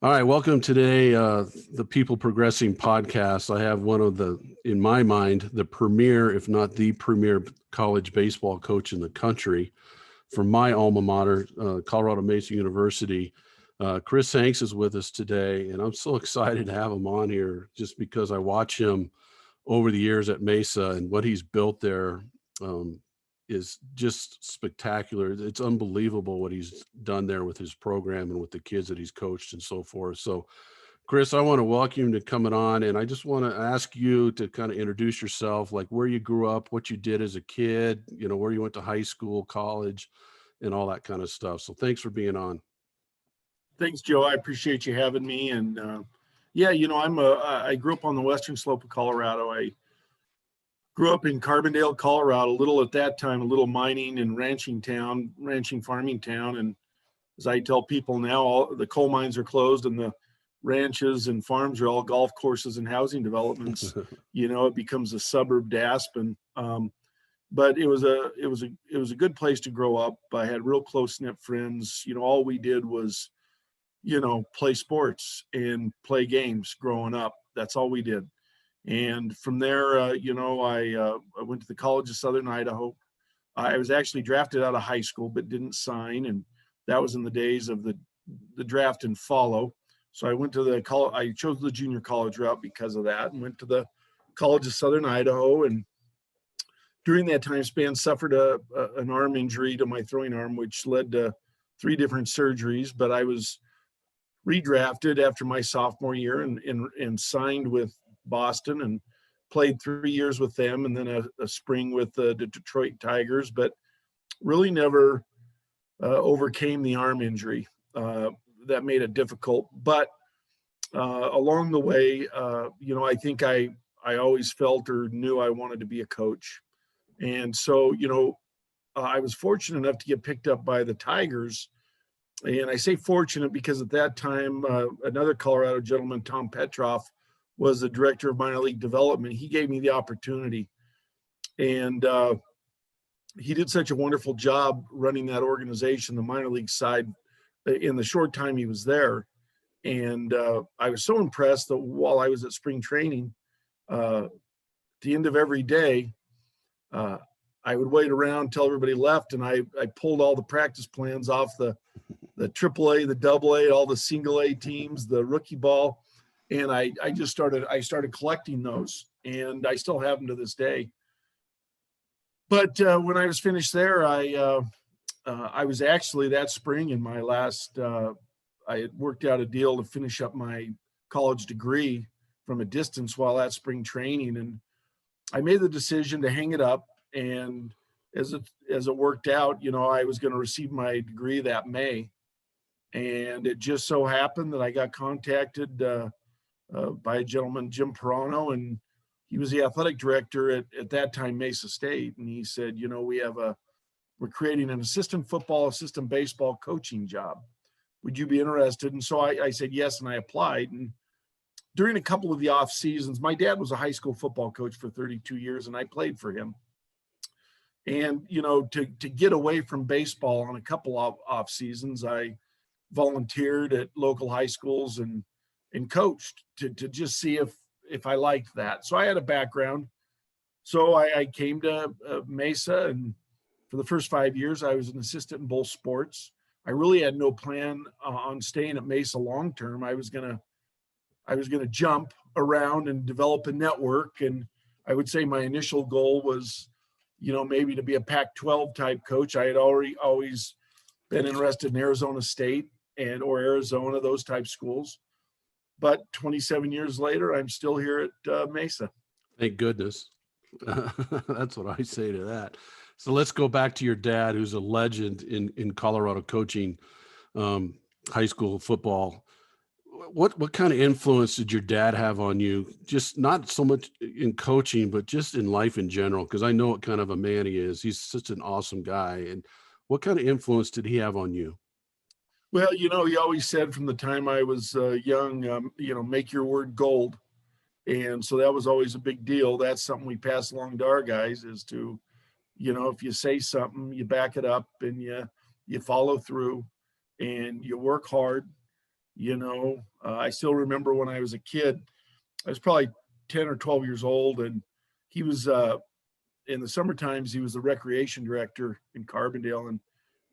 All right, welcome today, the People Progressing podcast. I have one of in my mind, the premier, if not the premier college baseball coach in the country from my alma mater, Colorado Mesa University. Chris Hanks is with us today, and I'm so excited to have him on here just because I watch him over the years at Mesa and what he's built there. Um, is just spectacular. It's unbelievable what he's done there with his program and with the kids that he's coached and so forth. So, Chris, I want to welcome you to coming on, and I just want to ask you to kind of introduce yourself, like where you grew up, what you did as a kid, where you went to high school, college, and all that kind of stuff. So, thanks for being on. Thanks, Joe. I appreciate you having me. And yeah, I grew up on the western slope of Colorado. I grew up in Carbondale, Colorado, at that time, a little mining and farming town. And as I tell people now, all the coal mines are closed and the ranches and farms are all golf courses and housing developments. It becomes a suburb to Aspen. But it was a good place to grow up. I had real close knit friends. All we did was, play sports and play games growing up. That's all we did. And from there, I went to the College of Southern Idaho. I was actually drafted out of high school, but didn't sign. And that was in the days of the draft and follow. So I went to I chose the junior college route because of that, and went to the College of Southern Idaho. And during that time span, suffered an arm injury to my throwing arm, which led to 3 different surgeries. But I was redrafted after my sophomore year and signed with Boston and played 3 years with them, and then a spring with the Detroit Tigers, but really never overcame the arm injury. That made it difficult. But along the way, I think I always felt or knew I wanted to be a coach. And so, I was fortunate enough to get picked up by the Tigers. And I say fortunate because at that time, another Colorado gentleman, Tom Petroff, was the director of minor league development. He gave me the opportunity. And he did such a wonderful job running that organization, the minor league side, in the short time he was there. And I was so impressed that while I was at spring training, at the end of every day, I would wait around until everybody left, and I pulled all the practice plans off the AAA, the AA, all the single A teams, the rookie ball, and I started collecting those, and I still have them to this day. But when I was finished there, I was actually that spring in my last. I had worked out a deal to finish up my college degree from a distance while at spring training, and I made the decision to hang it up. And as it worked out, I was going to receive my degree that May. And it just so happened that I got contacted by a gentleman, Jim Perano, and he was the athletic director at that time, Mesa State. And he said, we're creating an assistant football, assistant baseball coaching job. Would you be interested? And so I said yes, and I applied. And during a couple of the off seasons, my dad was a high school football coach for 32 years, and I played for him. And, to get away from baseball on a couple of off seasons, I volunteered at local high schools and coached to just see if I liked that. So I had a background. So I came to Mesa, and for the first 5 years, I was an assistant in both sports. I really had no plan on staying at Mesa long term. I was gonna jump around and develop a network, and I would say my initial goal was, maybe to be a Pac-12 type coach. I had always been interested in Arizona State or Arizona, those type schools. But 27 years later, I'm still here at Mesa. Thank goodness. That's what I say to that. So let's go back to your dad, who's a legend in Colorado coaching high school football. What kind of influence did your dad have on you? Just not so much in coaching, but just in life in general, because I know what kind of a man he is. He's such an awesome guy. And what kind of influence did he have on you? Well, he always said from the time I was young, make your word gold. And so that was always a big deal. That's something we pass along to our guys, is to, if you say something, you back it up, and you follow through, and you work hard. I still remember when I was a kid, I was probably 10 or 12 years old, and he was in the summer times, he was the recreation director in Carbondale. And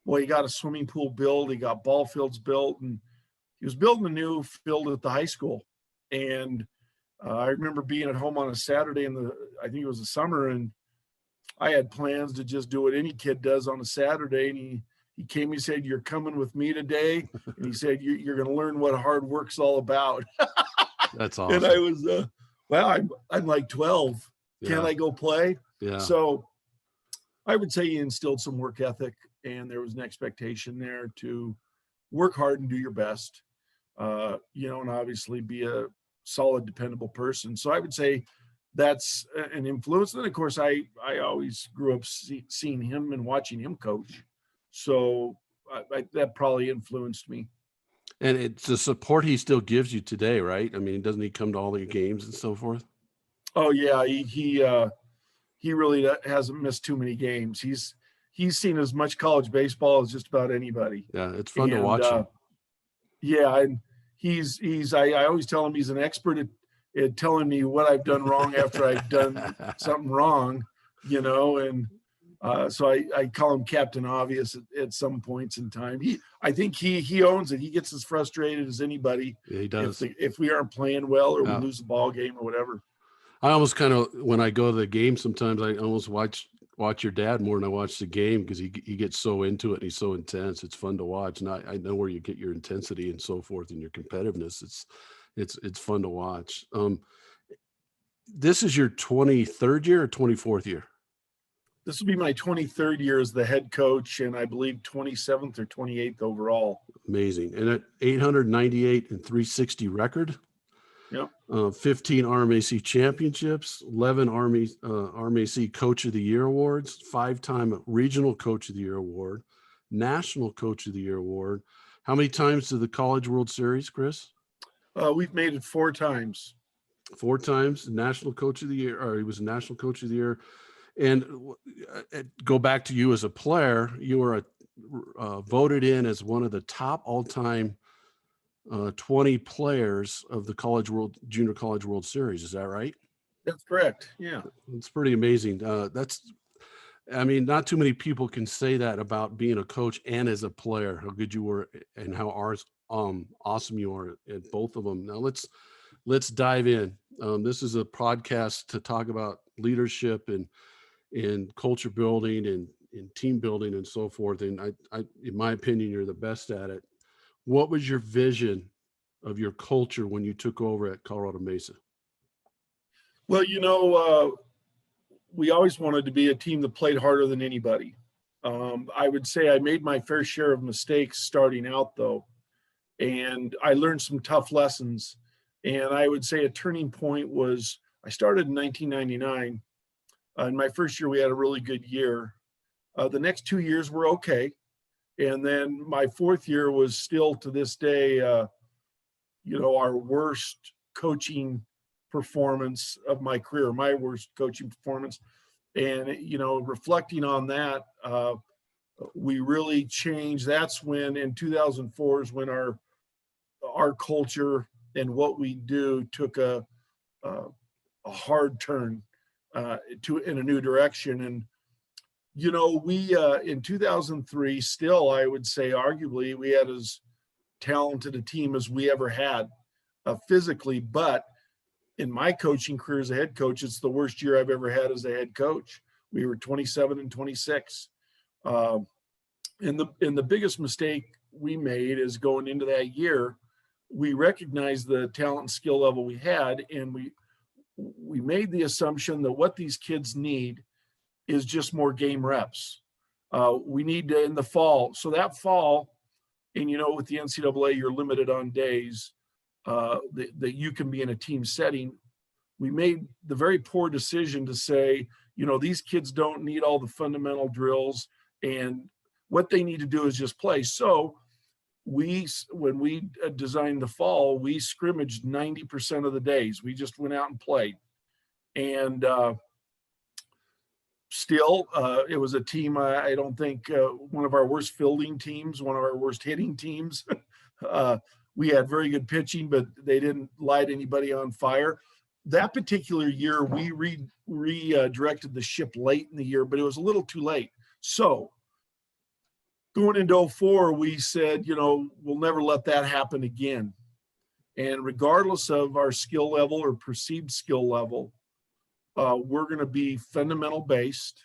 boy, he got a swimming pool built, he got ball fields built, and he was building a new field at the high school. And I remember being at home on a Saturday I think it was the summer, and I had plans to just do what any kid does on a Saturday. And he came, he said, "You're coming with me today." And he said, "You're going to learn what hard work's all about." That's And awesome. I was, well, I'm like 12. Can I go play? Yeah. So I would say he instilled some work ethic, and there was an expectation there to work hard and do your best, and obviously be a solid, dependable person. So I would say that's an influence. And then, of course, I always grew up seeing him and watching him coach. So that probably influenced me. And it's the support he still gives you today, right? I mean, doesn't he come to all your games and so forth? Oh yeah, he really hasn't missed too many games. He's seen as much college baseball as just about anybody. Yeah, it's fun to watch him. Yeah, and I always tell him he's an expert at telling me what I've done wrong after I've done something wrong, and so I call him Captain Obvious at some points in time. I think he owns it. He gets as frustrated as anybody. Yeah, he does. If we aren't playing well or we lose the ball game or whatever. I almost kind of, when I go to the game, sometimes I almost watch your dad more than I watch the game, because he gets so into it and he's so intense. It's fun to watch, and I know where you get your intensity and so forth and your competitiveness. It's fun to watch. This is your 23rd year or 24th year? This will be my 23rd year as the head coach, and I believe 27th or 28th overall. Amazing. And at 898 and 360 record. Yep. 15 RMAC championships, 11 RMAC Coach of the Year awards, 5-time Regional Coach of the Year award, National Coach of the Year award. How many times to the College World Series, Chris? We've made it 4 times. 4 times National Coach of the Year, or he was National Coach of the Year. And go back to you as a player, you were voted in as one of the top all-time 20 players of the Junior College World Series. Is that right? That's correct. Yeah. It's pretty amazing. Not too many people can say that about being a coach and as a player, how good you were and how awesome you are at both of them. Now let's dive in. This is a podcast to talk about leadership and culture building and team building and so forth. And I, in my opinion, you're the best at it. What was your vision of your culture when you took over at Colorado Mesa? Well, we always wanted to be a team that played harder than anybody. I would say I made my fair share of mistakes starting out, though, and I learned some tough lessons. And I would say a turning point was I started in 1999. In my first year, we had a really good year. The next 2 years were okay. And then my 4th year was still to this day, our worst coaching performance of my career, my worst coaching performance. And, reflecting on that, we really changed. That's when in 2004 is when our culture and what we do took a hard turn in a new direction. And we in 2003, still, I would say, arguably, we had as talented a team as we ever had physically. But in my coaching career as a head coach, it's the worst year I've ever had as a head coach. We were 27 and 26. And the biggest mistake we made is going into that year, we recognized the talent and skill level we had, and we made the assumption that what these kids need is just more game reps. We need to, in the fall. So that fall, and with the NCAA, you're limited on days that you can be in a team setting. We made the very poor decision to say, these kids don't need all the fundamental drills, and what they need to do is just play. So when we designed the fall, we scrimmaged 90% of the days. We just went out and played. And still, it was a team, I don't think one of our worst fielding teams, one of our worst hitting teams. we had very good pitching, but they didn't light anybody on fire. That particular year, we redirected the ship late in the year, but it was a little too late. So going into 04, we said, we'll never let that happen again. And regardless of our skill level or perceived skill level, we're going to be fundamental based.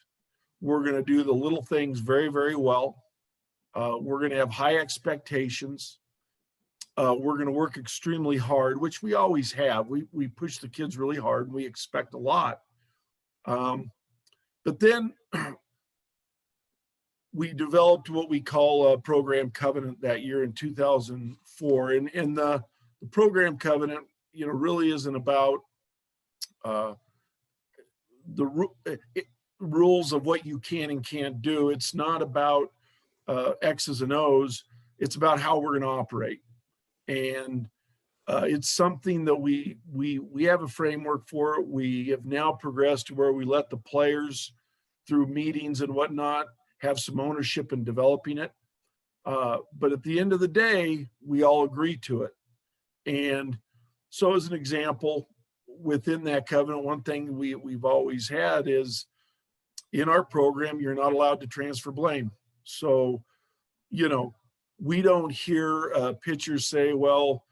We're going to do the little things very, very well. We're going to have high expectations. We're going to work extremely hard, which we always have. We push the kids really hard and we expect a lot. But then we developed what we call a program covenant that year in 2004. And the program covenant, really isn't about the rules of what you can and can't do. It's not about X's and O's. It's about how we're going to operate. And it's something that we have a framework for it. We have now progressed to where we let the players, through meetings and whatnot, have some ownership in developing it. But at the end of the day, we all agree to it. And so as an example, within that covenant, one thing we've always had is in our program, you're not allowed to transfer blame. So, we don't hear pitchers say, well,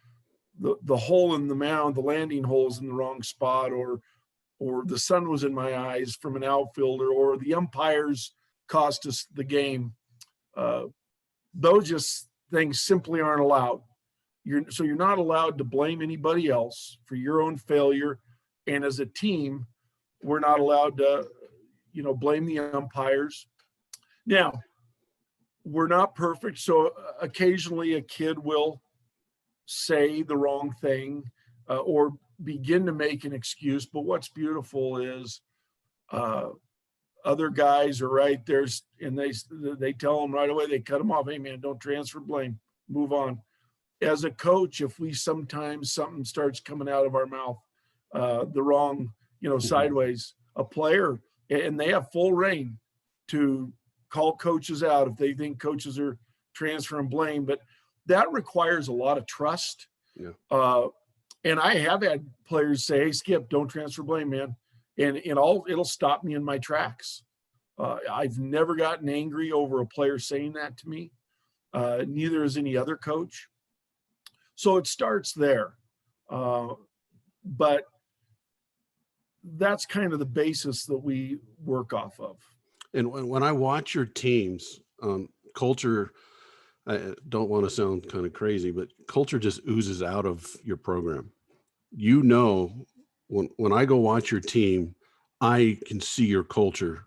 the hole in the mound, the landing hole is in the wrong spot, or the sun was in my eyes from an outfielder, or the umpires cost us the game. Those just things simply aren't allowed. So you're not allowed to blame anybody else for your own failure. And as a team, we're not allowed to, blame the umpires. Now, we're not perfect. So occasionally a kid will say the wrong thing or begin to make an excuse. But what's beautiful is other guys are right there and they tell them right away, they cut them off. Hey man, don't transfer blame, move on. As a coach, if we sometimes something starts coming out of our mouth, the wrong, sideways, a player, and they have full reign to call coaches out if they think coaches are transferring blame, but that requires a lot of trust. Yeah. And I have had players say, hey, Skip, don't transfer blame, man. And it'll stop me in my tracks. I've never gotten angry over a player saying that to me. Neither has any other coach. So it starts there. But that's kind of the basis that we work off of. And when I watch your teams, culture, I don't want to sound kind of crazy, but culture just oozes out of your program. When I go watch your team, I can see your culture.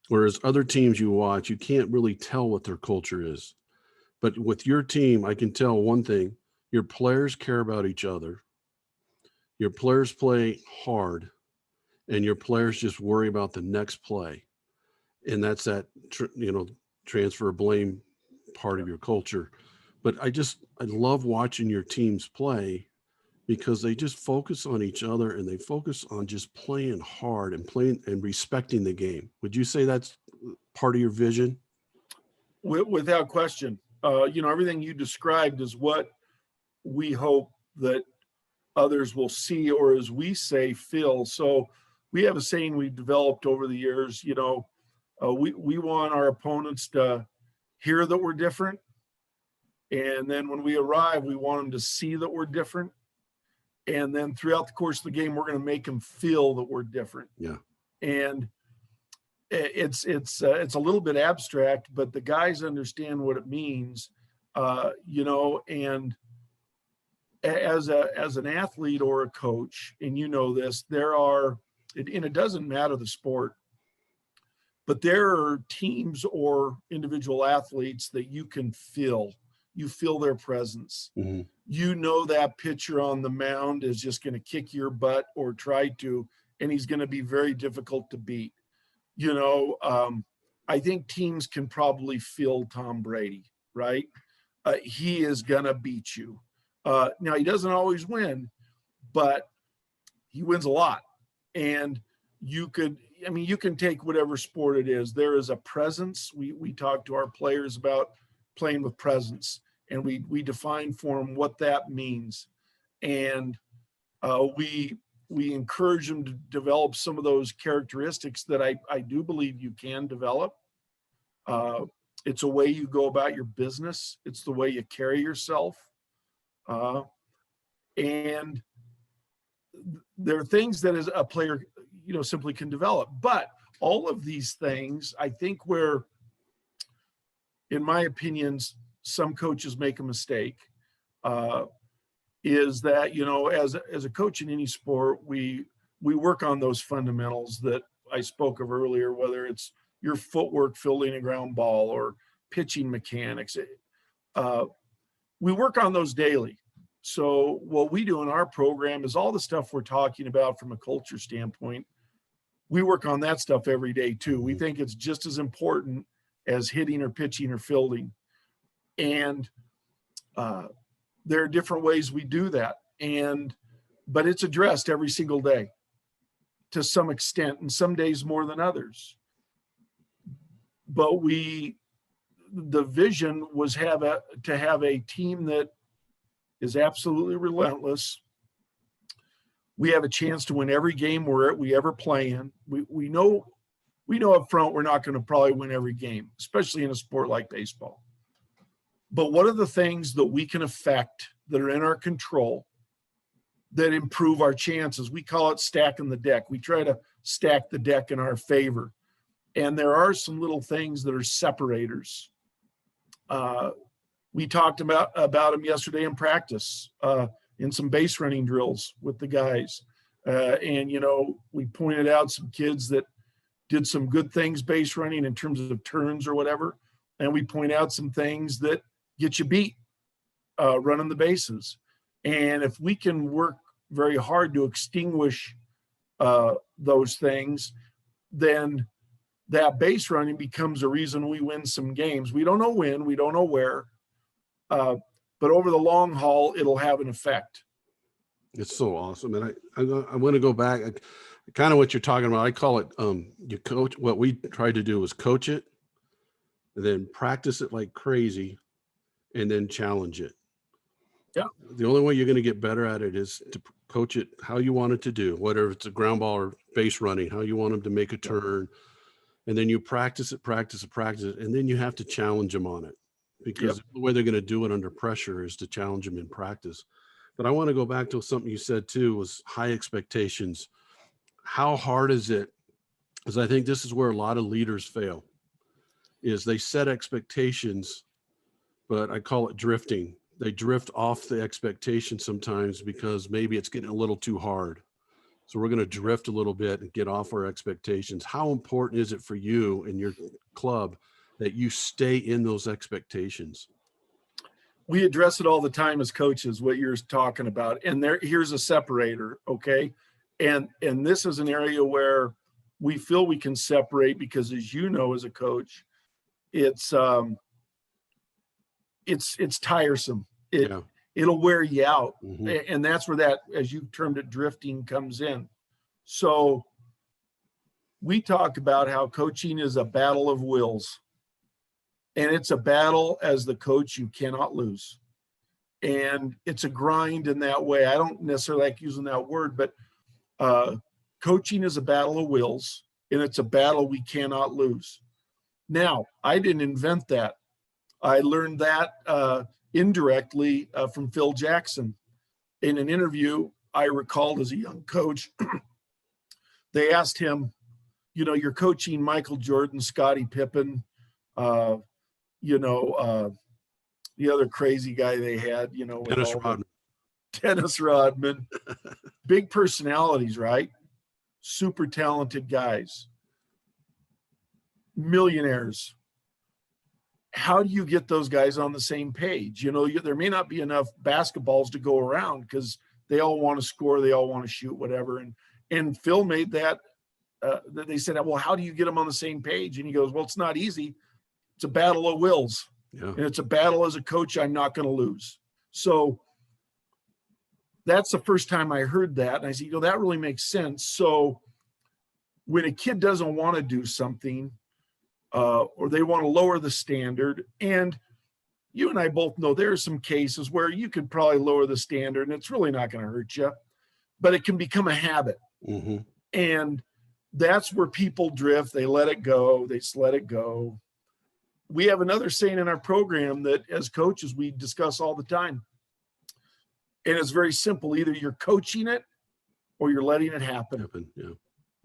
Whereas other teams you watch, you can't really tell what their culture is. But with your team, I can tell one thing: your players care about each other. Your players play hard, and your players just worry about the next play. And that's that, transfer blame part of your culture. But I love watching your teams play because they just focus on each other and they focus on just playing hard and playing and respecting the game. Would you say that's part of your vision? Without question. Everything you described is what we hope that others will see, or as we say, feel. So we have a saying we've developed over the years, we want our opponents to hear that we're different. And then when we arrive, we want them to see that we're different. And then throughout the course of the game, we're going to make them feel that we're different. Yeah. And it's a little bit abstract, but the guys understand what it means, and as an athlete or a coach, and this, and it doesn't matter the sport, but there are teams or individual athletes that you can feel. You feel their presence. Mm-hmm. That pitcher on the mound is just going to kick your butt or try to, and he's going to be very difficult to beat. I think teams can probably feel Tom Brady, right? He is going to beat you. Now, he doesn't always win, but he wins a lot. And you can take whatever sport it is. There is a presence. We talk to our players about playing with presence. and we define for them what that means. And we encourage them to develop some of those characteristics that I do believe you can develop. It's a way you go about your business. It's the way you carry yourself. And there are things that as a player, simply can develop. But all of these things, I think where, in my opinions, some coaches make a mistake, is that, as a coach in any sport, we work on those fundamentals that I spoke of earlier, whether it's your footwork fielding a ground ball or pitching mechanics. We work on those daily. So what we do in our program is all the stuff we're talking about from a culture standpoint. We work on that stuff every day too. We think it's just as important as hitting or pitching or fielding. And there are different ways we do that. But it's addressed every single day to some extent, and some days more than others. But the vision was to have a team that is absolutely relentless. We have a chance to win every game we ever play in. We know up front we're not going to probably win every game, especially in a sport like baseball. But what are the things that we can affect that are in our control that improve our chances? We call it stacking the deck. We try to stack the deck in our favor. And there are some little things that are separators. We talked about them yesterday in practice, in some base running drills with the guys. And we pointed out some kids that did some good things base running in terms of turns or whatever. And we point out some things that get you beat running the bases. And if we can work very hard to extinguish those things, then that base running becomes a reason we win some games. We don't know when, we don't know where, but over the long haul, it'll have an effect. It's so awesome. And I want to go back, kind of what you're talking about. I call it, you coach. What we tried to do was coach it, and then practice it like crazy, and then challenge it. Yeah. The only way you're going to get better at it is to coach it how you want it to do, whether it's a ground ball or base running, how you want them to make a turn. And then you practice it, and then you have to challenge them on it, because the way they're going to do it under pressure is to challenge them in practice. But I want to go back to something you said too, was high expectations. How hard is it? Because I think this is where a lot of leaders fail, is they set expectations, but I call it drifting. They drift off the expectation sometimes because maybe it's getting a little too hard. So we're going to drift a little bit and get off our expectations. How important is it for you and your club that you stay in those expectations? We address it all the time as coaches, what you're talking about. And here's a separator, okay? And this is an area where we feel we can separate because, as you know, as a coach, it's tiresome. It'll wear you out. Mm-hmm. And that's where that, as you termed it, drifting comes in. So we talk about how coaching is a battle of wills. And it's a battle as the coach you cannot lose. And it's a grind in that way. I don't necessarily like using that word, but coaching is a battle of wills, and it's a battle we cannot lose. Now, I didn't invent that. I learned that indirectly from Phil Jackson. In an interview I recalled as a young coach, they asked him, you're coaching Michael Jordan, Scottie Pippen, the other crazy guy they had, Dennis Rodman, big personalities, right? Super talented guys, millionaires. How do you get those guys on the same page? There may not be enough basketballs to go around because they all want to score, they all want to shoot, whatever. And Phil made that. They said, well, how do you get them on the same page? And he goes, well, it's not easy. It's a battle of wills. Yeah. And it's a battle as a coach I'm not going to lose. So that's the first time I heard that. And I said, that really makes sense. So when a kid doesn't want to do something, or they want to lower the standard, and you and I both know there are some cases where you could probably lower the standard and it's really not going to hurt you, but it can become a habit. Mm-hmm. And that's where people drift. They let it go. They just let it go. We have another saying in our program that as coaches, we discuss all the time. And it's very simple. Either you're coaching it or you're letting it happen. Yeah.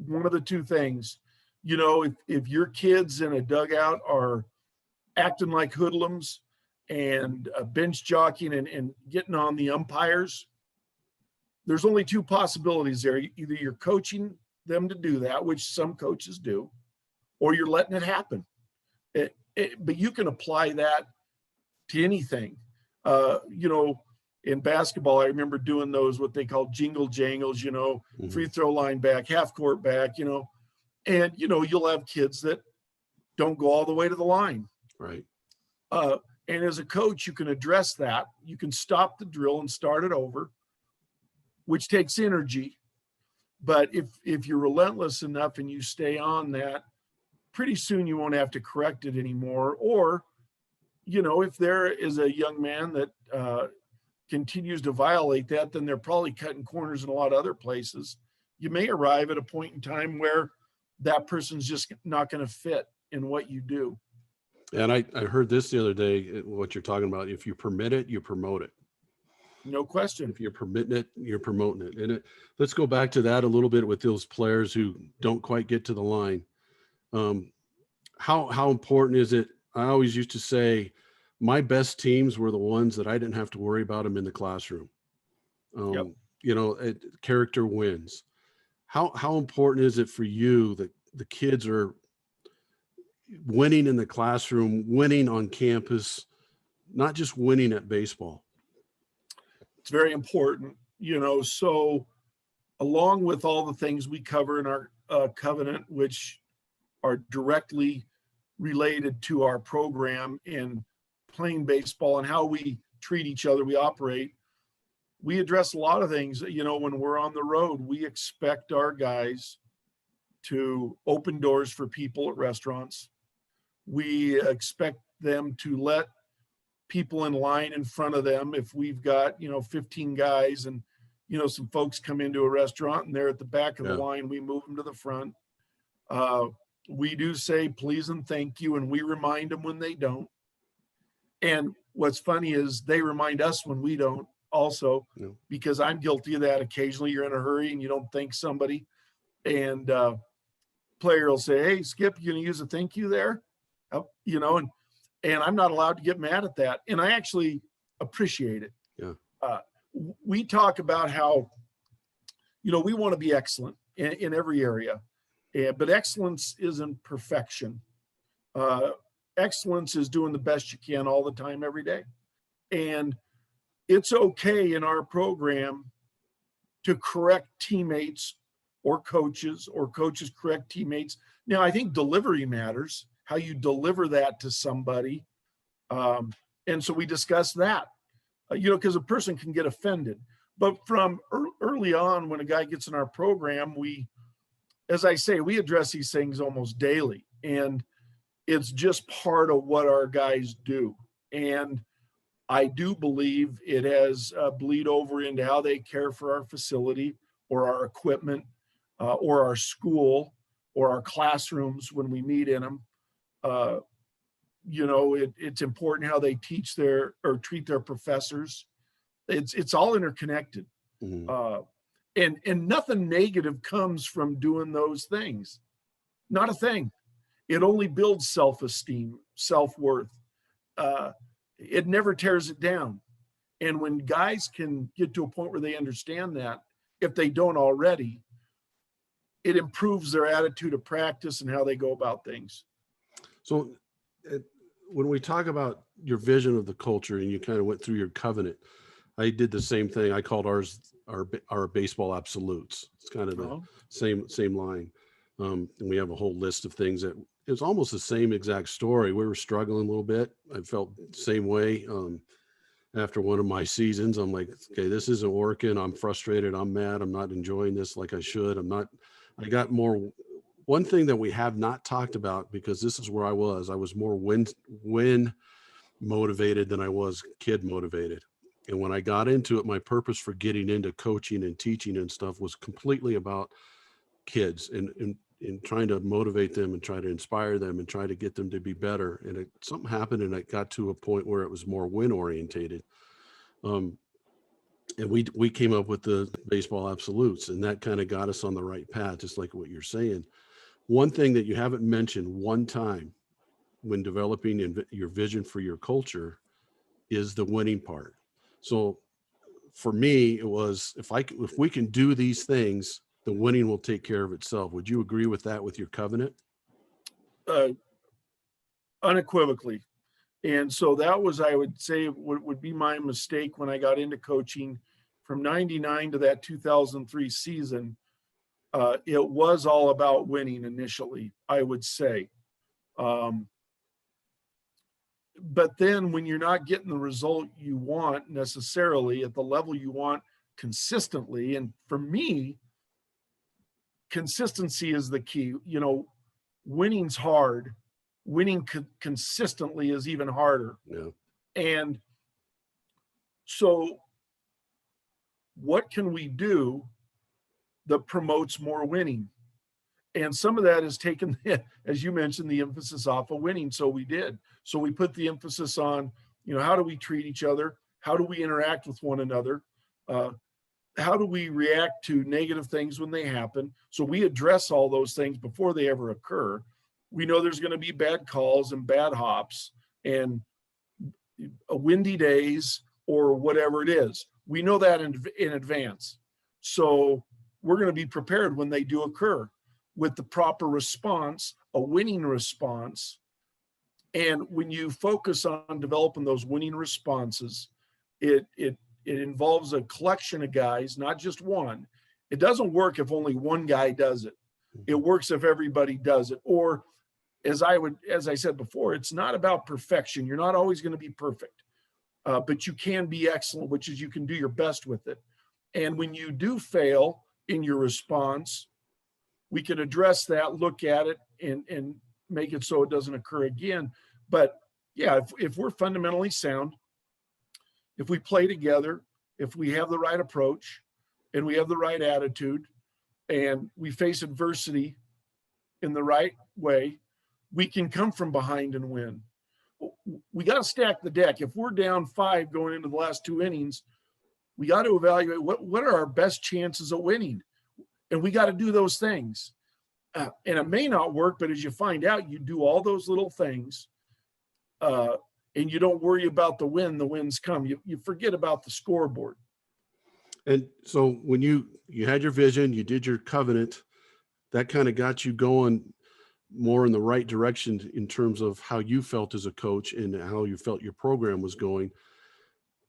One of the two things. You know, if your kids in a dugout are acting like hoodlums and bench jockeying and getting on the umpires, there's only two possibilities there. Either you're coaching them to do that, which some coaches do, or you're letting it happen. But you can apply that to anything. You know, in basketball, I remember doing those, what they call jingle jangles, you know, free throw line back, half court back, you know, and, you know, you'll have kids that don't go all the way to the line. Right. And as a coach, you can address that. You can stop the drill and start it over, which takes energy. But if you're relentless enough and you stay on that, pretty soon you won't have to correct it anymore. Or, you know, if there is a young man that continues to violate that, then they're probably cutting corners in a lot of other places. You may arrive at a point in time where that person's just not going to fit in what you do. And I heard this the other day, what you're talking about. If you permit it, you promote it. No question. If you're permitting it, you're promoting it. And let's go back to that a little bit with those players who don't quite get to the line. How important is it? I always used to say my best teams were the ones that I didn't have to worry about them in the classroom. Yep. You know, character wins. How important is it for you that the kids are winning in the classroom, winning on campus, not just winning at baseball? It's very important, you know. So along with all the things we cover in our covenant, which are directly related to our program in playing baseball and how we treat each other, we operate, we address a lot of things. You know, when we're on the road, we expect our guys to open doors for people at restaurants. We expect them to let people in line in front of them. If we've got, you know, 15 guys and, you know, some folks come into a restaurant and they're at the back of the line, we move them to the front. We do say please and thank you, and we remind them when they don't. And what's funny is they remind us when we don't also, because I'm guilty of that. Occasionally you're in a hurry and you don't thank somebody, and player will say, hey, Skip, you gonna use a thank you there? You know, and I'm not allowed to get mad at that. And I actually appreciate it. Yeah. We talk about how, you know, we want to be excellent in every area, but excellence isn't perfection. Excellence is doing the best you can all the time, every day. And it's okay in our program to correct teammates or coaches correct teammates. Now, I think delivery matters, how you deliver that to somebody. And so we discuss that, you know, because a person can get offended. But from early on, when a guy gets in our program, we, as I say, we address these things almost daily. And it's just part of what our guys do. And I do believe it has bleed over into how they care for our facility or our equipment or our school or our classrooms when we meet in them. You know, it's important how they teach or treat their professors. It's all interconnected. And nothing negative comes from doing those things. Not a thing. It only builds self-esteem, self-worth. It never tears it down. And when guys can get to a point where they understand that, if they don't already, it improves their attitude of practice and how they go about things. So when we talk about your vision of the culture and you kind of went through your covenant, I did the same thing. I called ours our baseball absolutes. It's kind of the same line. And we have a whole list of things that it was almost the same exact story. We were struggling a little bit. I felt the same way after one of my seasons. I'm like, okay, this isn't working. I'm frustrated. I'm mad. I'm not enjoying this like I should. I got more. One thing that we have not talked about, because this is where I was more win motivated than I was kid motivated. And when I got into it, my purpose for getting into coaching and teaching and stuff was completely about kids and trying to motivate them and try to inspire them and try to get them to be better. And something happened and it got to a point where it was more win orientated. And we came up with the baseball absolutes, and that kind of got us on the right path, just like what you're saying. One thing that you haven't mentioned one time when developing your vision for your culture is the winning part. So for me, it was if we can do these things, the winning will take care of itself. Would you agree with that with your covenant? Unequivocally. And so that was, I would say, would be my mistake when I got into coaching from 99 to that 2003 season. It was all about winning initially, I would say. But then when you're not getting the result you want necessarily at the level you want consistently, and for me, consistency is the key. Winning's hard. Winning consistently is even harder. Yeah. And so what can we do that promotes more winning? And some of that is taken, as you mentioned, the emphasis off of winning. So we did. So we put the emphasis on, how do we treat each other? How do we interact with one another? How do we react to negative things when they happen? So we address all those things before they ever occur. We know there's going to be bad calls and bad hops and windy days or whatever it is. We know that in advance. So we're going to be prepared when they do occur with the proper response, a winning response. And when you focus on developing those winning responses, it involves a collection of guys, not just one. It doesn't work if only one guy does it. It works if everybody does it. Or as I said before, it's not about perfection. You're not always going to be perfect, but you can be excellent, which is you can do your best with it. And when you do fail in your response, we can address that, look at it, and make it so it doesn't occur again. But yeah, if we're fundamentally sound, if we play together, if we have the right approach and we have the right attitude and we face adversity in the right way, we can come from behind and win. We got to stack the deck. If we're down 5 going into the last 2 innings, we got to evaluate what are our best chances of winning. And we got to do those things. And it may not work, but as you find out, you do all those little things and you don't worry about the wins come. You forget about the scoreboard. And so when you had your vision, you did your covenant, that kind of got you going more in the right direction in terms of how you felt as a coach and how you felt your program was going.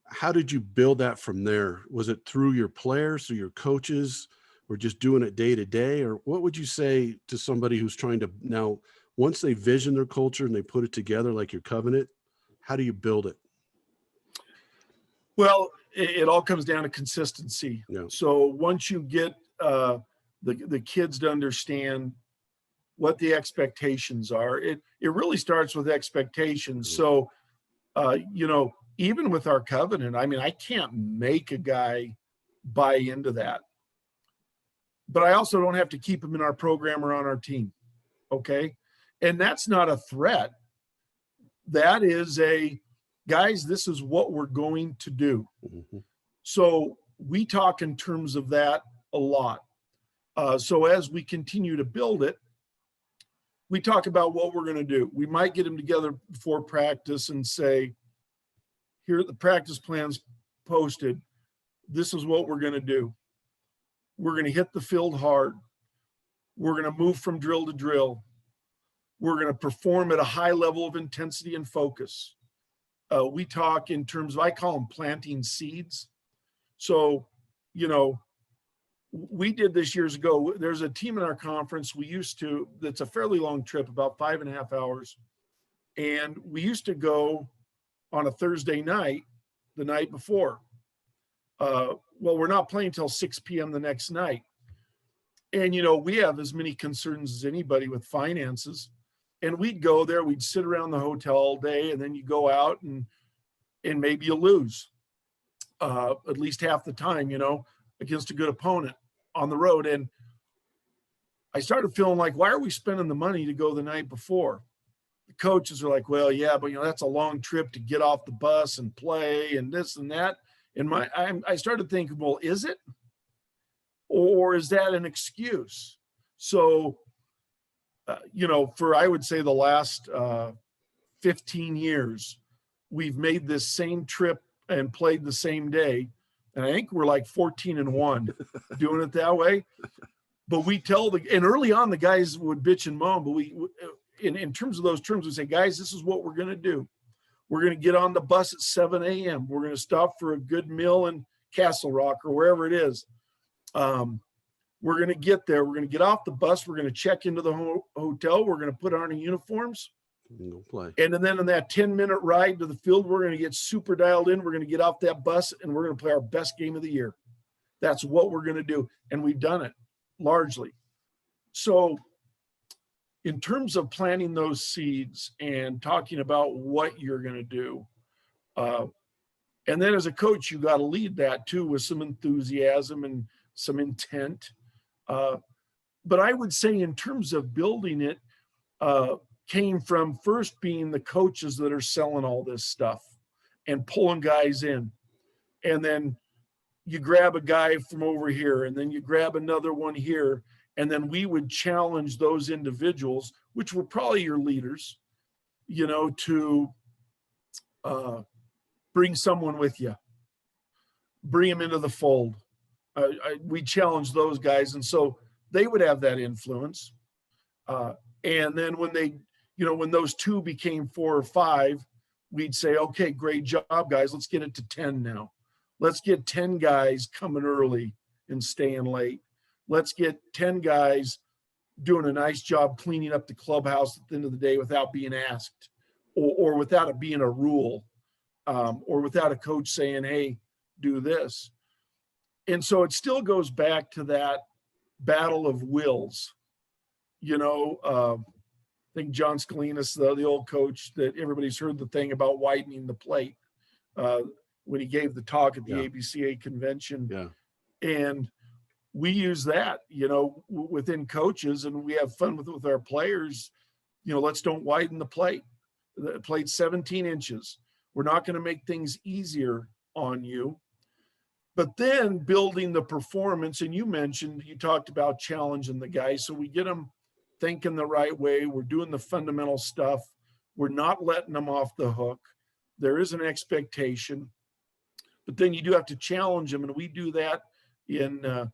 How did you build that from there? Was it through your players, through your coaches, or just doing it day to day? Or what would you say to somebody who's trying to now, once they vision their culture and they put it together like your covenant, how do you build it? Well, it all comes down to consistency. Yeah. So once you get the kids to understand what the expectations are, it really starts with expectations. So, even with our covenant, I can't make a guy buy into that, but I also don't have to keep him in our program or on our team. Okay. And that's not a threat. That is guys, this is what we're going to do. Mm-hmm. So we talk in terms of that a lot. So as we continue to build it, we talk about what we're going to do. We might get them together before practice and say, here are the practice plans posted. This is what we're going to do. We're going to hit the field hard. We're going to move from drill to drill. We're going to perform at a high level of intensity and focus. We talk in terms of, I call them planting seeds. So, we did this years ago. There's a team in our conference that's a fairly long trip, about 5.5 hours. And we used to go on a Thursday night, the night before. Well, we're not playing till 6 p.m. the next night. And, we have as many concerns as anybody with finances. And we'd go there, we'd sit around the hotel all day, and then you go out and maybe you lose at least half the time, against a good opponent on the road. And I started feeling like, why are we spending the money to go the night before? The coaches are like, well, yeah, but that's a long trip to get off the bus and play and this and that. And I started thinking, well, is it? Or is that an excuse? So, for, I would say, the last 15 years, we've made this same trip and played the same day. And I think we're like 14-1 doing it that way. But we tell and early on, the guys would bitch and moan, but in terms of those terms, we say, guys, this is what we're going to do. We're going to get on the bus at 7 a.m. We're going to stop for a good meal in Castle Rock or wherever it is. We're going to get there. We're going to get off the bus. We're going to check into the hotel. We're going to put on our uniforms. Go play. And then in that 10-minute ride to the field, we're going to get super dialed in. We're going to get off that bus, and we're going to play our best game of the year. That's what we're going to do. And we've done it largely. So in terms of planting those seeds and talking about what you're going to do, and then as a coach, you got to lead that too with some enthusiasm and some intent. But I would say in terms of building it, came from first being the coaches that are selling all this stuff and pulling guys in. And then you grab a guy from over here, and then you grab another one here. And then we would challenge those individuals, which were probably your leaders, to bring someone with you, bring them into the fold. We challenged those guys. And so they would have that influence. And then when when those two became 4 or 5, we'd say, okay, great job, guys. Let's get it to 10 now. Let's get 10 guys coming early and staying late. Let's get 10 guys doing a nice job cleaning up the clubhouse at the end of the day without being asked or without it being a rule or without a coach saying, hey, do this. And so it still goes back to that battle of wills. I think John Scalinas, the old coach, that everybody's heard the thing about widening the plate when he gave the talk at the ABCA convention. Yeah. And we use that, within coaches, and we have fun with our players. Let's don't widen the plate. The plate's 17 inches. We're not going to make things easier on you. But then building the performance, and you talked about challenging the guys. So we get them thinking the right way. We're doing the fundamental stuff. We're not letting them off the hook. There is an expectation, but then you do have to challenge them. And we do that in,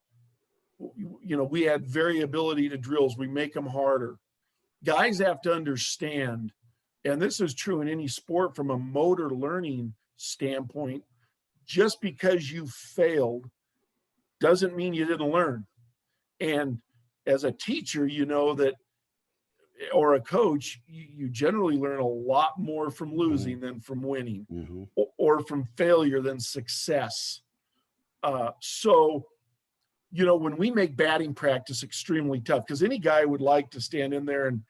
we add variability to drills. We make them harder. Guys have to understand, and this is true in any sport from a motor learning standpoint, just because you failed doesn't mean you didn't learn. And as a teacher, that, or a coach, you generally learn a lot more from losing than from winning, or from failure than success. So, when we make batting practice extremely tough, because any guy would like to stand in there and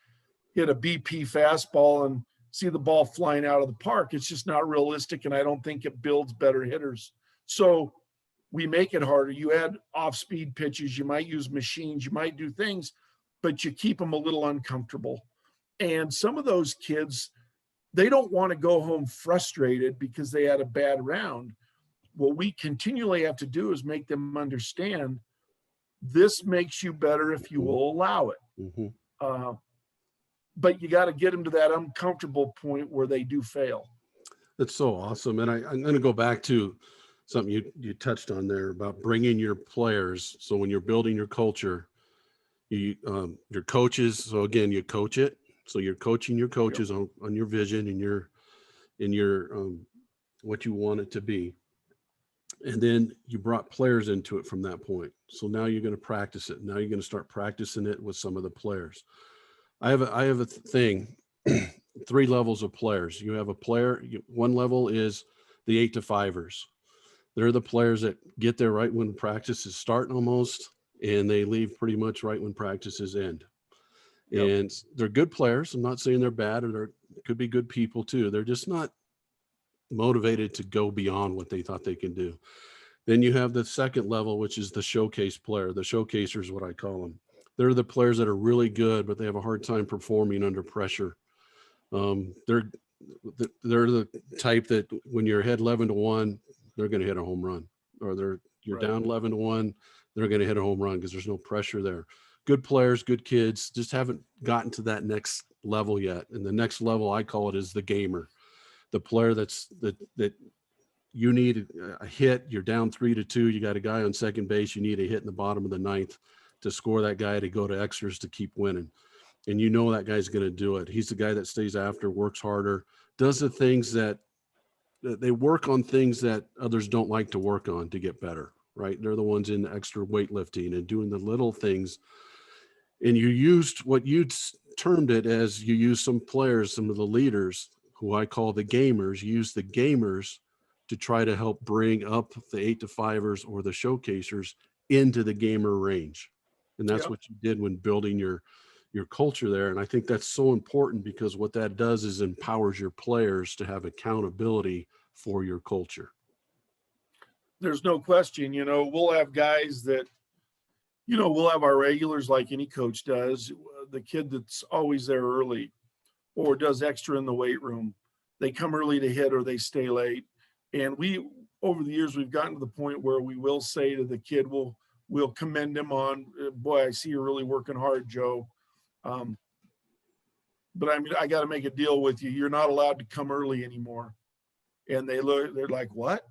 hit a BP fastball and see the ball flying out of the park. It's just not realistic, and I don't think it builds better hitters. So we make it harder. You add off-speed pitches. You might use machines. You might do things, but you keep them a little uncomfortable. And some of those kids, they don't want to go home frustrated because they had a bad round. What we continually have to do is make them understand this makes you better if you will allow it. But you got to get them to that uncomfortable point where they do fail. That's so awesome. And I'm going to go back to something you touched on there about bringing your players. So when you're building your culture, your coaches. So again, you coach it. So you're coaching your coaches on your vision and your what you want it to be. And then you brought players into it from that point. So now you're going to practice it. Now you're going to start practicing it with some of the players. I have a thing, 3 levels of players. You have a player, one level is the 8 to 5ers. They're the players that get there right when practice is starting almost, and they leave pretty much right when practices end. Yep. And they're good players. I'm not saying they're bad, or they could be good people too. They're just not motivated to go beyond what they thought they can do. Then you have the second level, which is the showcase player. The showcaser is what I call them. They're the players that are really good, but they have a hard time performing under pressure. They're the type that when you're ahead 11-1, they're going to hit a home run, or you're Right. down 11-1, they're going to hit a home run because there's no pressure there. Good players, good kids, just haven't gotten to that next level yet. And the next level, I call it, is the gamer, the player that you need a hit. You're down 3-2. You got a guy on second base. You need a hit in the bottom of the ninth to score that guy to go to extras to keep winning. And you know that guy's going to do it. He's the guy that stays after, works harder, does the things that they work on, things that others don't like to work on to get better, right? They're the ones in extra weightlifting and doing the little things. And you used what you termed it as, you use some players, some of the leaders who I call the gamers, use the gamers to try to help bring up the 8-5ers or the showcasers into the gamer range. And that's what you did when building your culture there. And I think that's so important, because what that does is empowers your players to have accountability for your culture. There's no question, we'll have guys that, we'll have our regulars like any coach does, the kid that's always there early or does extra in the weight room. They come early to hit or they stay late. And over the years, we've gotten to the point where we will say to the kid, we'll commend him on, boy, I see you're really working hard, Joe. But I got to make a deal with you. You're not allowed to come early anymore. And they're like, what?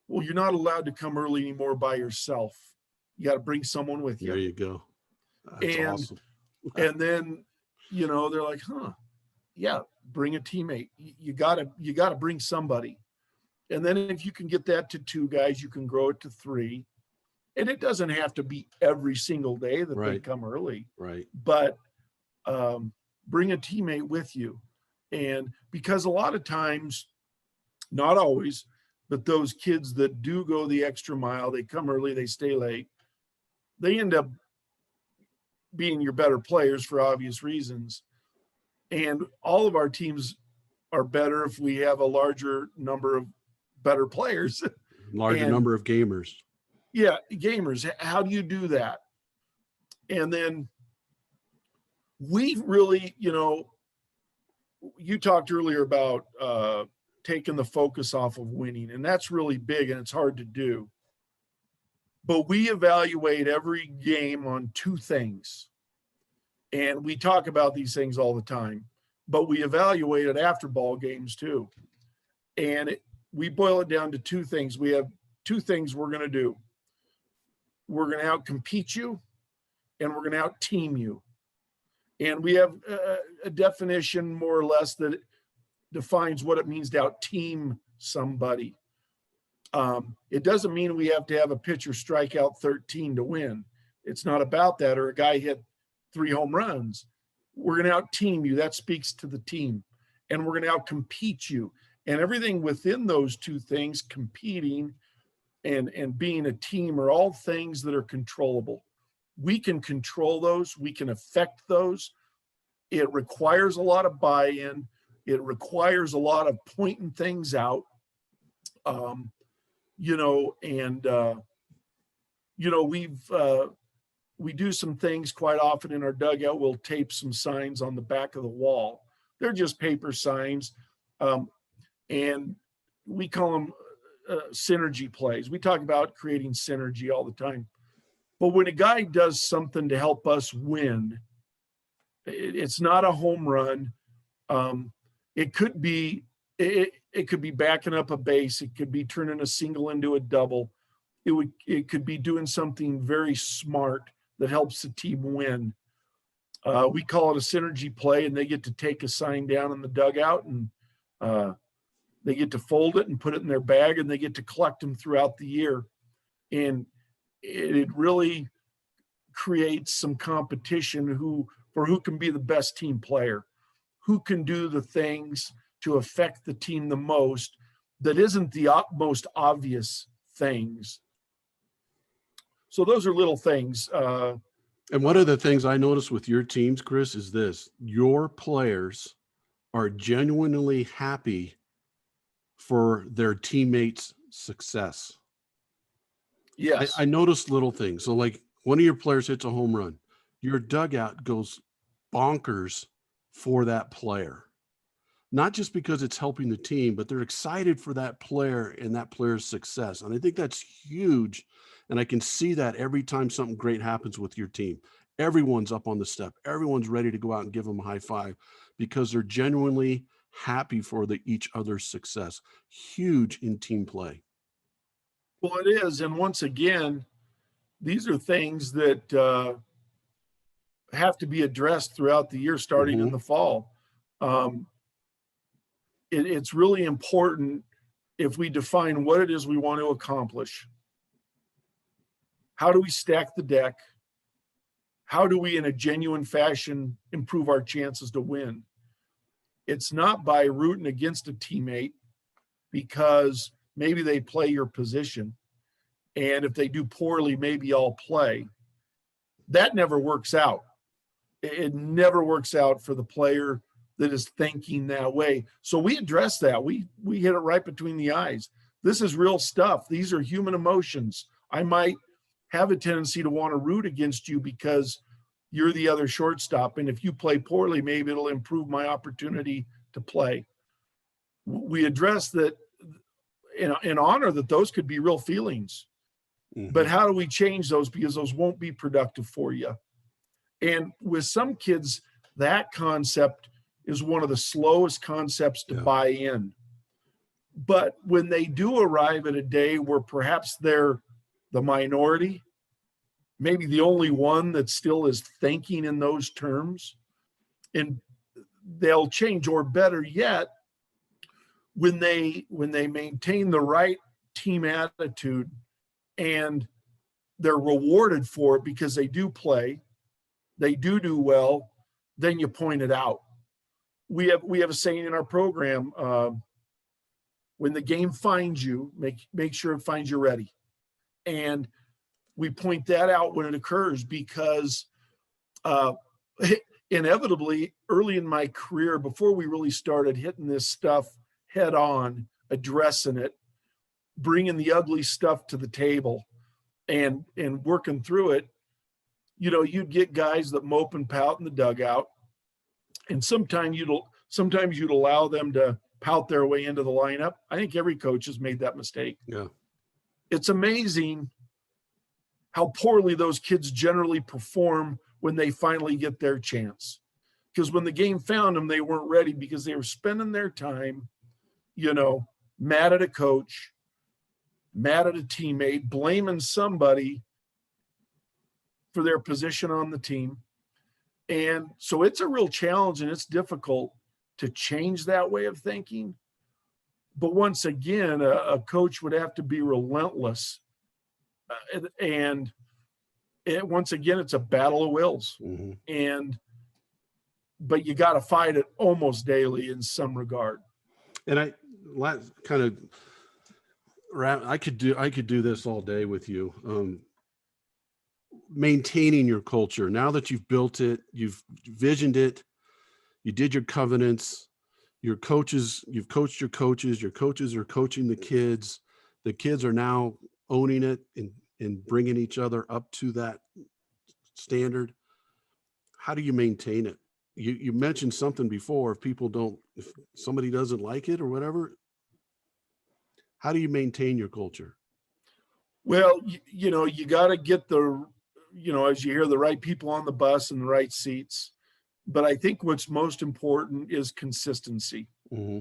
Well, you're not allowed to come early anymore by yourself. You got to bring someone with you. There you go. That's awesome. And then, they're like, yeah, bring a teammate. You gotta bring somebody. And then if you can get that to 2 guys, you can grow it to 3. And it doesn't have to be every single day that they come early. Right. But bring a teammate with you. And because a lot of times, not always, but those kids that do go the extra mile, they come early, they stay late, they end up being your better players for obvious reasons. And all of our teams are better if we have a larger number of better players. Larger number of gamers. Yeah, gamers. How do you do that? And then we really, you talked earlier about taking the focus off of winning, and that's really big and it's hard to do. But we evaluate every game on 2 things. And we talk about these things all the time, but we evaluate it after ball games too. And we boil it down to 2 things. We have 2 things we're going to do. We're going to out-compete you, and we're going to out-team you. And we have a definition more or less that defines what it means to out-team somebody. It doesn't mean we have to have a pitcher strike out 13 to win. It's not about that, or a guy hit 3 home runs. We're going to out-team you. That speaks to the team. And we're going to out-compete you. And everything within those 2 things, competing and being a team, are all things that are controllable. We can control those. We can affect those. It requires a lot of buy-in. It requires a lot of pointing things out. We do some things quite often in our dugout. We'll tape some signs on the back of the wall. They're just paper signs. And we call them synergy plays. We talk about creating synergy all the time. But when a guy does something to help us win, it's not a home run. It could be backing up a base. It could be turning a single into a double. It could be doing something very smart that helps the team win. We call it a synergy play, and they get to take a sign down in the dugout, and they get to fold it and put it in their bag, and they get to collect them throughout the year. And it really creates some competition for who can be the best team player, who can do the things to affect the team the most that isn't the most obvious things. So those are little things. And one of the things I noticed with your teams, Chris, is this: your players are genuinely happy for their teammates' success. Yes. I noticed little things. So, like, one of your players hits a home run, your dugout goes bonkers for that player. Not just because it's helping the team, but they're excited for that player and that player's success. And I think that's huge. And I can see that every time something great happens with your team. Everyone's up on the step. Everyone's ready to go out and give them a high five because they're genuinely happy for each other's success. Huge in team play. Well, it is. And once again, these are things that have to be addressed throughout the year, starting in the fall. It's really important if we define what it is we want to accomplish. How do we stack the deck? How do we, in a genuine fashion, improve our chances to win? It's not by rooting against a teammate because maybe they play your position. And if they do poorly, maybe I'll play. That never works out. It never works out for the player that is thinking that way. So we address that. We hit it right between the eyes. This is real stuff. These are human emotions. I might have a tendency to want to root against you because you're the other shortstop. And if you play poorly, maybe it'll improve my opportunity to play. We address that in honor that those could be real feelings. Mm-hmm. But how do we change those? Because those won't be productive for you. And with some kids, that concept is one of the slowest concepts to buy in. But when they do arrive at a day where perhaps they're the minority, maybe the only one that still is thinking in those terms, and they'll change. Or better yet, when they maintain the right team attitude and they're rewarded for it because they do play, they do well, then you point it out. We have a saying in our program, when the game finds you, make sure it finds you ready. And we point that out when it occurs because inevitably early in my career, before we really started hitting this stuff head on, addressing it, bringing the ugly stuff to the table and working through it, you'd get guys that mope and pout in the dugout. And sometimes you'd allow them to pout their way into the lineup. I think every coach has made that mistake. Yeah. It's amazing how poorly those kids generally perform when they finally get their chance. Because when the game found them, they weren't ready because they were spending their time, mad at a coach, mad at a teammate, blaming somebody for their position on the team. And so it's a real challenge and it's difficult to change that way of thinking. But once again, a coach would have to be relentless. And once again, it's a battle of wills. Mm-hmm. But you got to fight it almost daily in some regard. And I could do this all day with you. Maintaining your culture. Now that you've built it, you've visioned it, you did your covenants, you've coached your coaches are coaching the kids are now owning it and bringing each other up to that standard. How do you maintain it? You mentioned something before, if somebody doesn't like it or whatever, how do you maintain your culture? Well, you got to get as you hear, the right people on the bus and the right seats. But I think what's most important is consistency. Mm-hmm.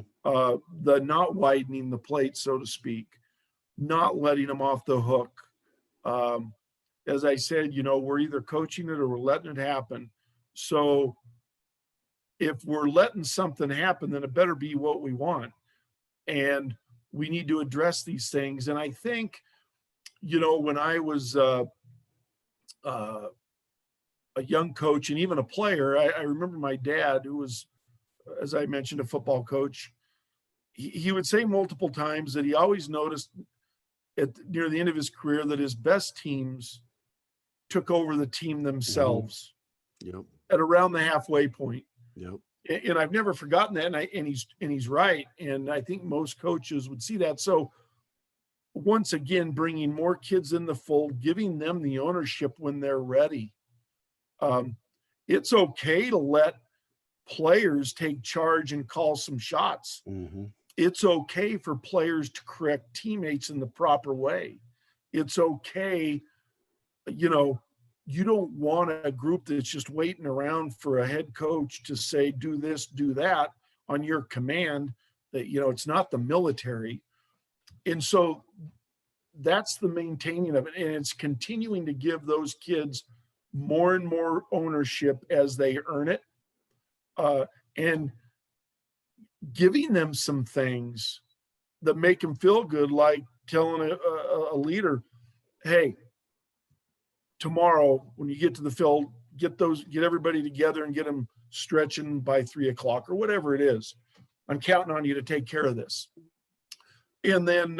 The not widening the plate, so to speak, not letting them off the hook. As I said, we're either coaching it or we're letting it happen. So if we're letting something happen, then it better be what we want. And we need to address these things. And I think, when I was a young coach and even a player, I remember my dad, who was, as I mentioned, a football coach. He would say multiple times that he always noticed near the end of his career that his best teams took over the team themselves Yep. at around the halfway point. Yep. And I've never forgotten that. And he's right. And I think most coaches would see that. So once again, bringing more kids in the fold, giving them the ownership when they're ready. It's okay to let players take charge and call some shots. Mm-hmm. It's okay for players to correct teammates in the proper way. It's okay. You know, you don't want a group that's just waiting around for a head coach to say, do this, do that on your command. That, you know, it's not the military. And so that's the maintaining of it. And it's continuing to give those kids more and more ownership as they earn it. And giving them some things that make them feel good, like telling a leader, hey, tomorrow when you get to the field, get everybody together and get them stretching by 3:00 or whatever it is. I'm counting on you to take care of this. And then,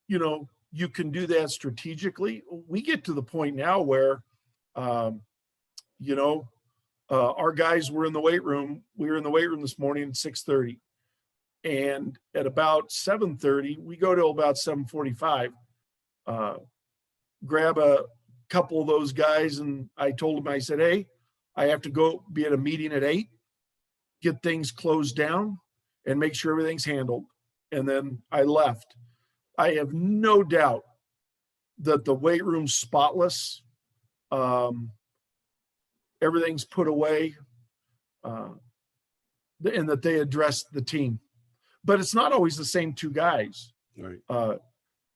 you know, you can do that strategically. We get to the point now where, you know, our guys were in the weight room. We were in the weight room this morning at 6:30. And at about 7:30, we go to about 7:45, grab a couple of those guys. And I told them, I said, hey, I have to go be at a meeting at 8, get things closed down and make sure everything's handled. And then I left. I have no doubt that the weight room's spotless. Everything's put away, and that they addressed the team. But it's not always the same 2 guys. Right.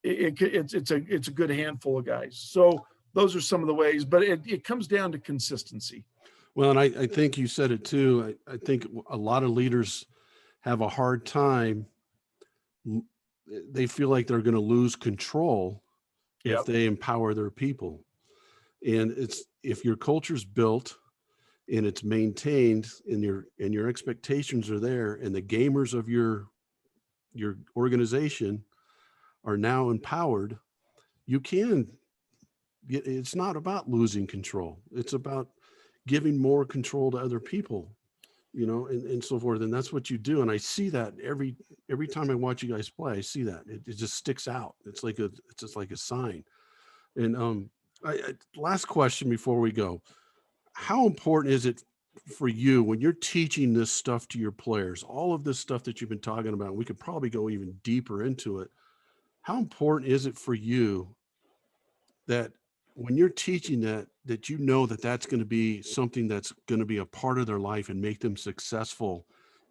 It's a good handful of guys. So those are some of the ways, but it comes down to consistency. Well, and I think you said it too. I think a lot of leaders have a hard time. They feel like they're going to lose control if they empower their people. And it's, if your culture's built and it's maintained and your expectations are there and the gamers of your organization are now empowered, you can get, it's not about losing control. It's about giving more control to other people, you know, and so forth. And that's what you do. And I see that every time I watch you guys play, I see that it just sticks out. It's just like a sign. And last question before we go, how important is it for you when you're teaching this stuff to your players, all of this stuff that you've been talking about? We could probably go even deeper into it. How important is it for you that when you're teaching that you know that that's going to be something that's going to be a part of their life and make them successful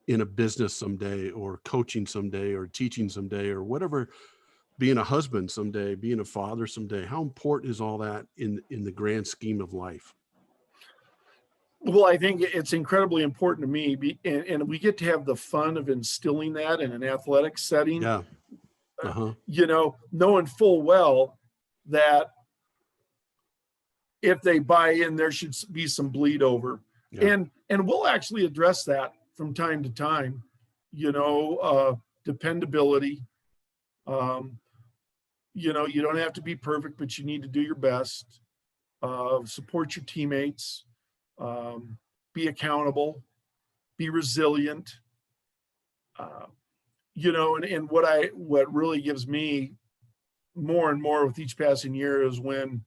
in a business someday, or coaching someday, or teaching someday, or whatever, being a husband someday, being a father someday? How important is all that in the grand scheme of life? Well, I think it's incredibly important to me, and we get to have the fun of instilling that in an athletic setting. Yeah. You know, knowing full well that if they buy in, there should be some bleed over. Yeah. And we'll actually address that from time to time, you know, dependability. You know, you don't have to be perfect, but you need to do your best. Support your teammates. Be accountable, be resilient. You know, and what really gives me more and more with each passing year is when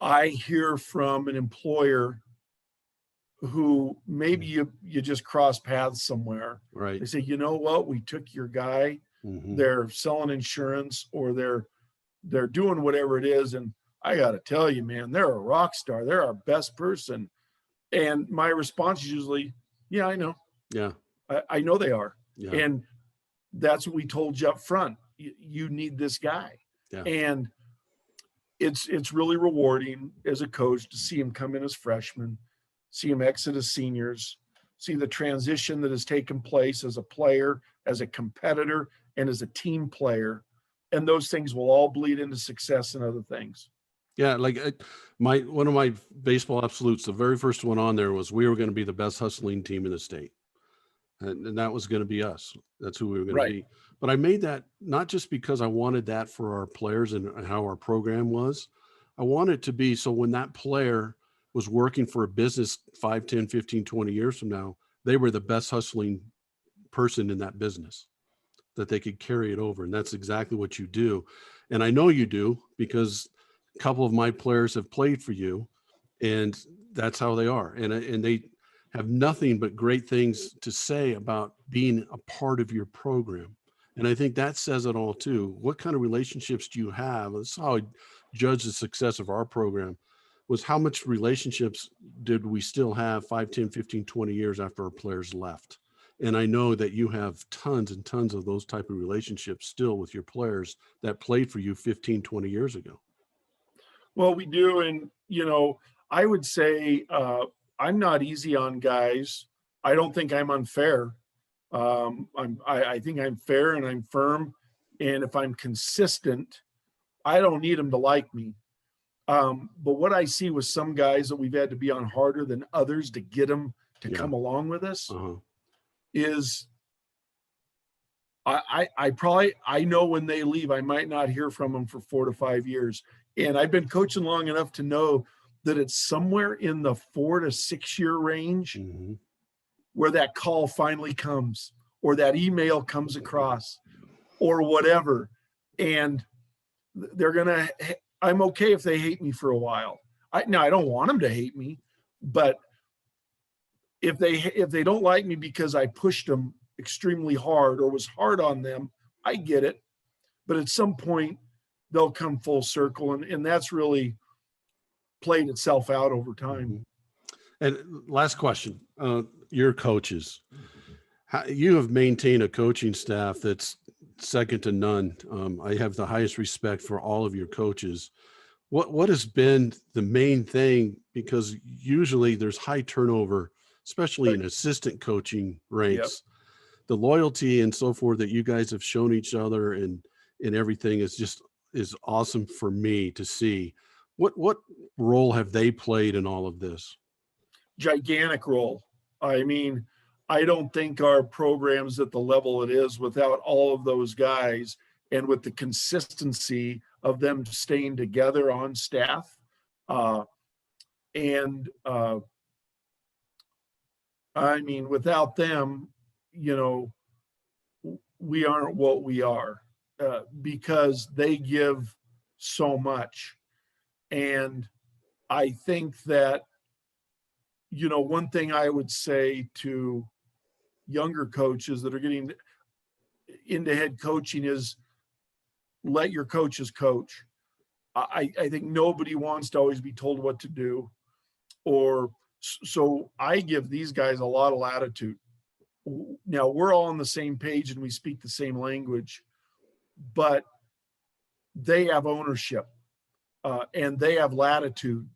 I hear from an employer who maybe you just cross paths somewhere. Right. They say, you know what, we took your guy, they're selling insurance, or they're doing whatever it is. And I got to tell you, man, they're a rock star. They're our best person. And my response is usually, yeah, I know. Yeah. I know they are. Yeah. And that's what we told you up front. You need this guy. Yeah. And it's really rewarding as a coach to see him come in as freshmen, see him exit as seniors, see the transition that has taken place as a player, as a competitor, and as a team player. And those things will all bleed into success and other things. Yeah, like one of my baseball absolutes, the very first one on there was, we were going to be the best hustling team in the state. And that was going to be us. That's who we were going to be. But I made that not just because I wanted that for our players and how our program was. I want it to be so when that player was working for a business 5, 10, 15, 20 years from now, they were the best hustling person in that business, that they could carry it over. And that's exactly what you do. And I know you do, because a couple of my players have played for you, and that's how they are. And they have nothing but great things to say about being a part of your program. And I think that says it all too. What kind of relationships do you have? That's how I judge the success of our program, was how much relationships did we still have 5, 10, 15, 20 years after our players left? And I know that you have tons and tons of those type of relationships still with your players that played for you 15, 20 years ago. Well, we do. And, I would say I'm not easy on guys. I don't think I'm unfair. I think I'm fair and I'm firm. And if I'm consistent, I don't need them to like me. But what I see with some guys that we've had to be on harder than others to get them to come along with us is I know when they leave, I might not hear from them for 4 to 5 years. And I've been coaching long enough to know that it's somewhere in the 4 to 6 year range where that call finally comes, or that email comes across, or whatever. And I'm okay if they hate me for a while. I don't want them to hate me, but if they don't like me because I pushed them extremely hard or was hard on them, I get it. But at some point they'll come full circle, and that's really played itself out over time. And last question, your coaches, you have maintained a coaching staff that's second to none. I have the highest respect for all of your coaches. What has been the main thing? Because usually there's high turnover, especially in assistant coaching ranks. Yep. The loyalty and so forth that you guys have shown each other and everything is awesome for me to see. What role have they played in all of this? Gigantic role. I mean, I don't think our program's at the level it is without all of those guys, and with the consistency of them staying together on staff. I mean, without them, we aren't what we are, because they give so much. And I think that, one thing I would say to younger coaches that are getting into head coaching is let your coaches coach. I think nobody wants to always be told what to do, so I give these guys a lot of latitude. Now we're all on the same page and we speak the same language, but they have ownership, and they have latitude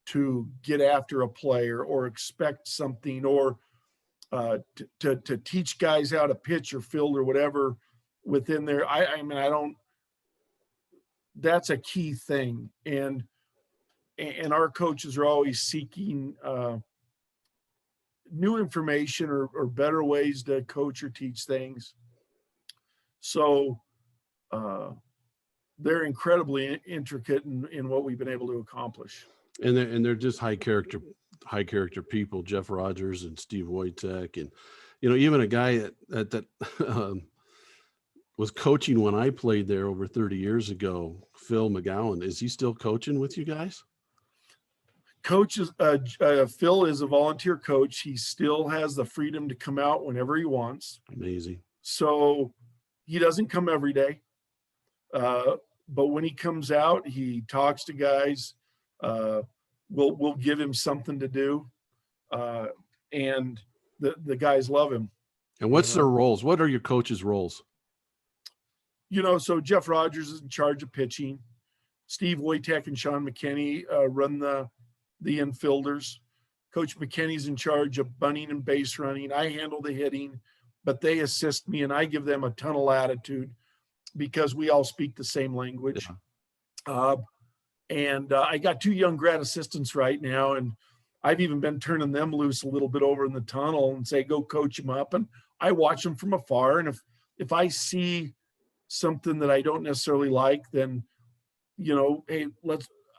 to get after a player or expect something, or to teach guys how to pitch or field or whatever within there. That's a key thing. And our coaches are always seeking new information or better ways to coach or teach things. So they're incredibly intricate in what we've been able to accomplish. And they're just high character people, Jeff Rogers and Steve Wojtek, and even a guy that was coaching when I played there over 30 years ago, Phil McGowan. Is he still coaching with you guys? Coaches, Phil is a volunteer coach. He still has the freedom to come out whenever he wants. Amazing. So he doesn't come every day, but when he comes out, he talks to guys. We'll give him something to do, and the guys love him. And what's their roles? What are your coaches' roles? So Jeff Rogers is in charge of pitching. Steve Wojtek and Sean McKinney run the infielders. Coach McKinney's in charge of bunting and base running. I handle the hitting, but they assist me, and I give them a ton of latitude because we all speak the same language. Yeah. And I got 2 young grad assistants right now, and I've even been turning them loose a little bit over in the tunnel and say, go coach them up. And I watch them from afar. And if I see something that I don't necessarily like, then, hey,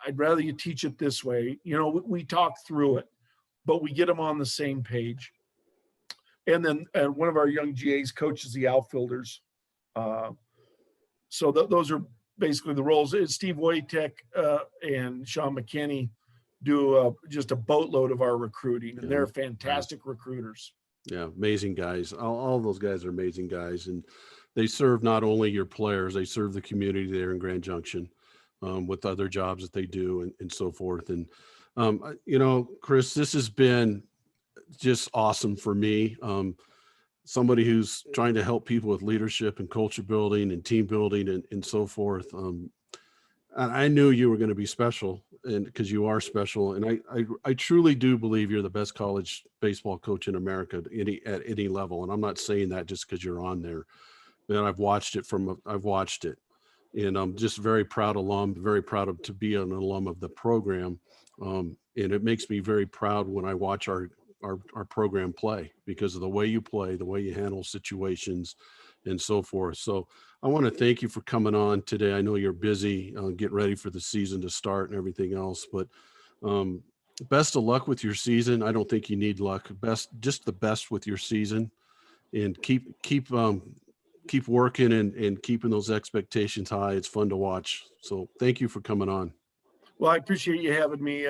I'd rather you teach it this way. You know, we talk through it, but we get them on the same page. And then one of our young GAs coaches the outfielders. So those are basically the roles. Steve Wojtek and Sean McKinney do just a boatload of our recruiting, and they're fantastic recruiters. Yeah, amazing guys. All those guys are amazing guys, and they serve not only your players, they serve the community there in Grand Junction with other jobs that they do and so forth. And, you know, Chris, this has been just awesome for me. Somebody who's trying to help people with leadership and culture building and team building and so forth. I knew you were going to be special, and because you are special, and I truly do believe you're the best college baseball coach in America at any level. And I'm not saying that just because you're on there. And I've watched it, and I'm just very proud alum, very proud to be an alum of the program. And it makes me very proud when I watch our program play, because of the way you play, the way you handle situations and so forth. So I want to thank you for coming on today. I know you're busy getting ready for the season to start and everything else, but best of luck with your season. I don't think you need luck. Just the best with your season, and keep working and keeping those expectations high. It's fun to watch. So thank you for coming on. Well, I appreciate you having me,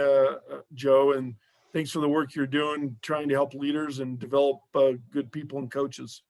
Joe, and thanks for the work you're doing, trying to help leaders and develop good people and coaches.